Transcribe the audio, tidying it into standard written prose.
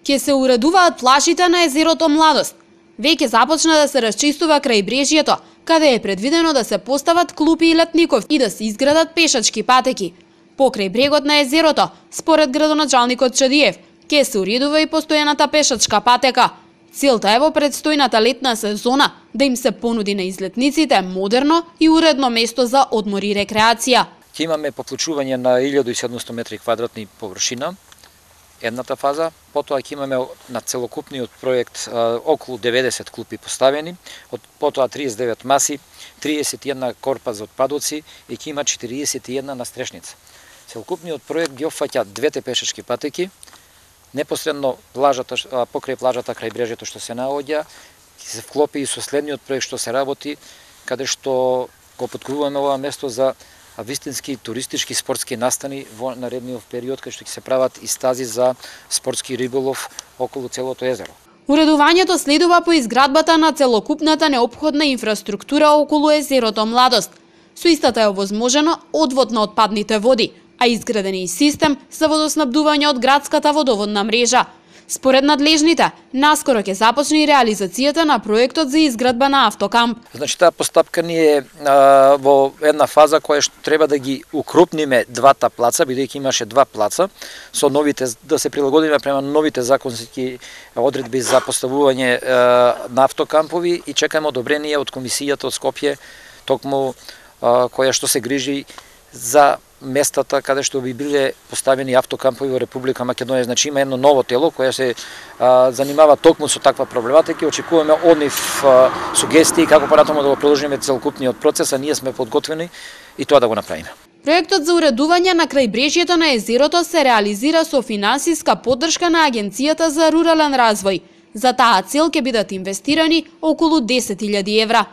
Ќе се уредуваат плажите на езерото Младост. Веќе започна да се расчистува крајбрежјето, каде е предвидено да се постават клупи и летников и да се изградат пешачки патеки. Покрај брегот на езерото, според градоначалникот Чадиев, ќе се уредува и постојаната пешачка патека. Целта е во предстојната летна сезона да им се понуди на излетниците модерно и уредно место за одмор и рекреација. Ќе имаме поклучување на 1700 метри квадратни површина, едната фаза, потоа ќе имаме на целокупниот проект околу 90 клупи поставени, потоа 39 маси, 31 корпа за отпадоци и ќе има 41 настрешница. Целокупниот проект ги опфаќа двете пешачки патеки, непосредно плажата, покрај плажата крај брежјето што се наоѓа, ќе се вклопи и со следниот проект што се работи, каде што го подкупуваме ова место за вистински туристички спортски настани во наредниот период, кај што ќе се прават и стази за спортски риболов околу целото езеро. Уредувањето следува по изградбата на целокупната неопходна инфраструктура околу езерото Младост. Со истата е овозможено одвод на отпадните води, а изграден и систем за водоснабдување од градската водоводна мрежа. Според надлежните, наскоро ќе започне и реализацијата на проектот за изградба на автокамп. Значи, таа постапка ни е во една фаза која што треба да ги укрупниме двата плаца, бидејќи имаше два плаца, со новите, да се прилагодиме према новите законски одредби за поставување на автокампови и чекаме одобрение од комисијата од Скопје, токму која што се грижи за местата каде што би биле поставени автокампови во Република Македонија. Значи има едно ново тело кое се занимава токму со таква проблематика. Очекуваме од нив сугестии како понатаму да го продолжиме целокупниот процес, а ние сме подготвени и тоа да го направиме. Проектот за уредување на крајбрежјето на езерото се реализира со финансиска поддршка на Агенцијата за рурален развој. За таа цел ќе бидат инвестирани околу 10.000 евра.